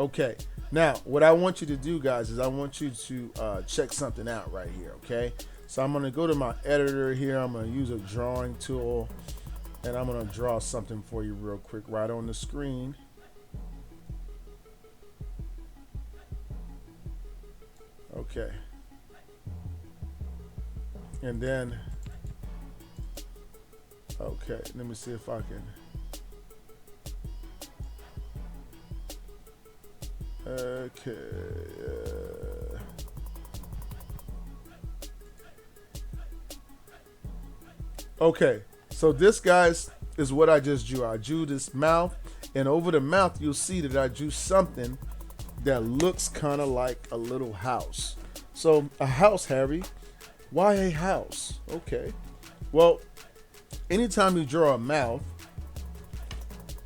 Okay. Now, what I want you to do, guys, is I want you to check something out right here, okay? So I'm going to go to my editor here. I'm going to use a drawing tool, and I'm going to draw something for you real quick right on the screen. Okay. And then, okay, let me see if I can. Okay. Okay, so this, guys, is what I just drew. I drew this mouth, and over the mouth, you'll see that I drew something that looks kind of like a little house. So a house, Harry. Why a house? Okay. Well, anytime you draw a mouth,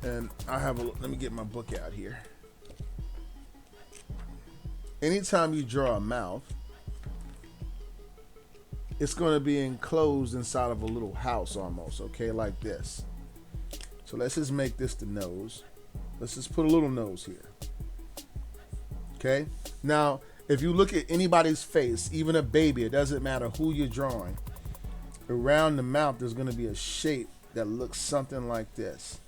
and let me get my book out here. Anytime you draw a mouth, it's going to be enclosed inside of a little house almost, okay, like this. So let's just make this the nose. Let's just put a little nose here. Okay? Now, if you look at anybody's face, even a baby, it doesn't matter who you're drawing, around the mouth there's going to be a shape that looks something like this.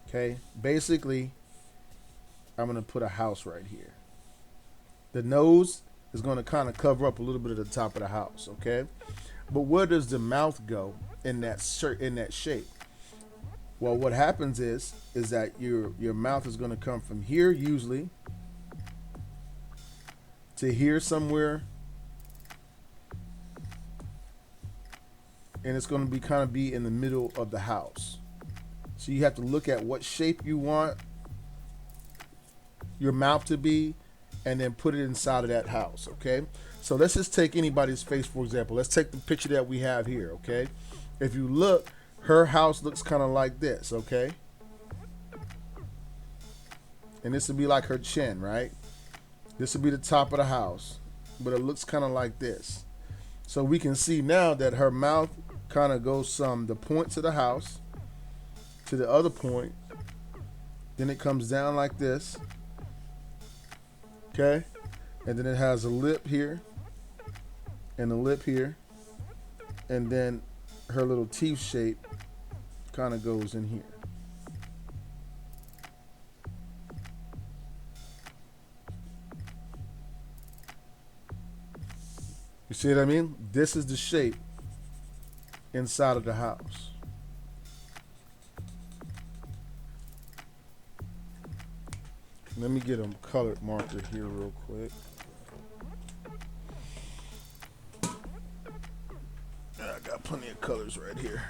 Okay? Basically, I'm going to put a house right here. The nose is going to kind of cover up a little bit of the top of the house, okay? But where does the mouth go in that shape? Well, what happens is that your mouth is going to come from here usually to here somewhere, and it's going to be kind of be in the middle of the house. So you have to look at what shape you want your mouth to be, and then put it inside of that house, okay? So let's just take anybody's face, for example. Let's take the picture that we have here, okay? If you look, her house looks kind of like this, okay? And this would be like her chin, right? This would be the top of the house, but it looks kind of like this. So we can see now that her mouth kind of goes from the point to the house to the other point. Then it comes down like this. Okay, and then it has a lip here and a lip here, and then her little teeth shape kind of goes in here. You see what I mean? This is the shape inside of the house. Let me get a colored marker here real quick. I got plenty of colors right here.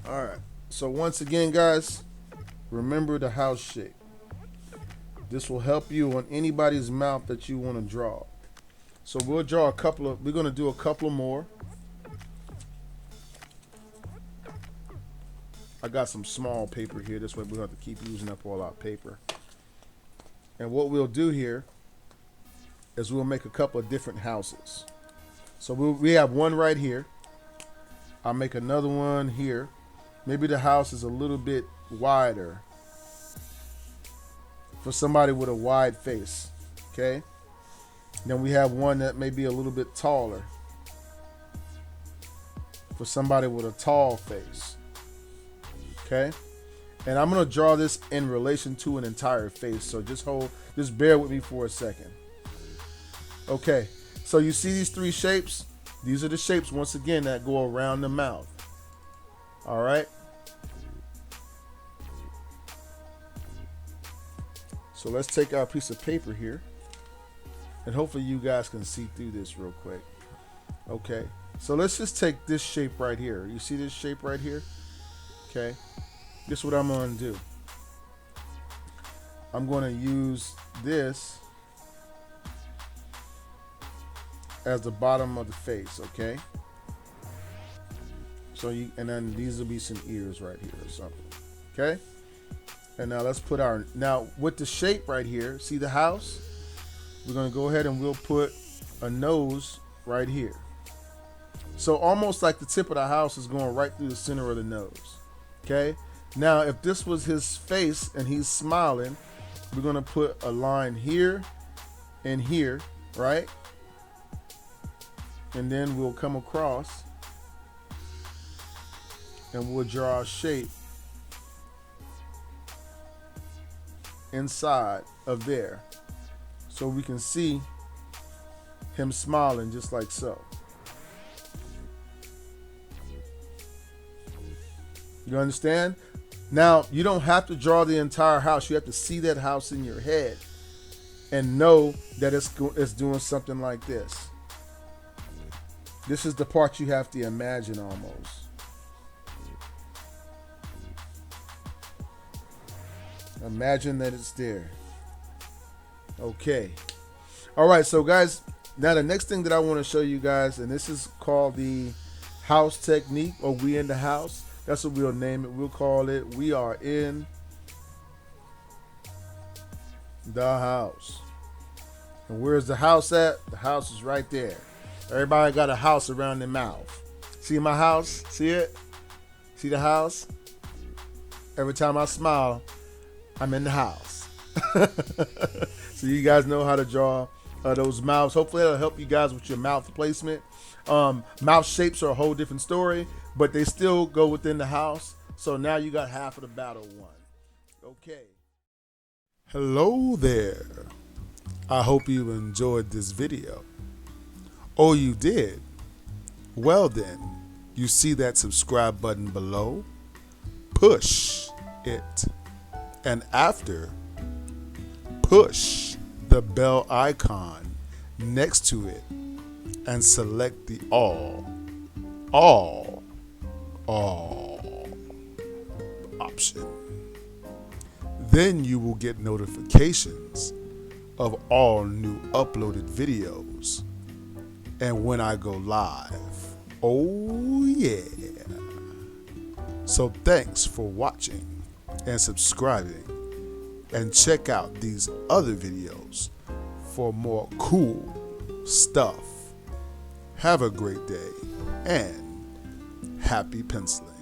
All right. So once again, guys, remember the house shape. This will help you on anybody's mouth that you want to draw. So we're going to do a couple more. I got some small paper here. This way we don't have to keep using up all our paper. And what we'll do here is we'll make a couple of different houses. So we have one right here. I'll make another one here. Maybe the house is a little bit wider for somebody with a wide face. Okay. Then we have one that may be a little bit taller for somebody with a tall face. Okay, and I'm gonna draw this in relation to an entire face, so just bear with me for a second. Okay, so you see these three shapes? These are the shapes, once again, that go around the mouth. All right, so let's take our piece of paper here, and hopefully you guys can see through this real quick. Okay, so let's just take this shape right here. You see this shape right here? Okay, this is what I'm going to do. I'm going to use this as the bottom of the face, okay? So and then these will be some ears right here or something, okay? And now let's put now with the shape right here, see the house? We're going to go ahead and we'll put a nose right here. So almost like the tip of the house is going right through the center of the nose. Okay, Now, if this was his face and he's smiling, we're going to put a line here and here, right? And then we'll come across and we'll draw a shape inside of there so we can see him smiling just like so. You understand? Now, you don't have to draw the entire house. You have to see that house in your head and know that it's doing something like this. This is the part you have to imagine almost. Imagine that it's there. Okay. All right, so guys, now the next thing that I want to show you guys, and this is called the house technique, or we in the house. That's what we'll name it. We'll call it We Are in the House. And where's the house at? The house is right there. Everybody got a house around their mouth. See my house? See it? See the house? Every time I smile, I'm in the house. So you guys know how to draw those mouths. Hopefully that'll help you guys with your mouth placement. Mouth shapes are a whole different story, but they still go within the house. So now you got half of the battle won. Okay. Hello there. I hope you enjoyed this video. Oh, you did? Well then, you see that subscribe button below? Push it. And after, push the bell icon next to it and select the all option. Then you will get notifications of all new uploaded videos and when I go live. Oh yeah. So thanks for watching and subscribing, and check out these other videos for more cool stuff. Have a great day and happy penciling.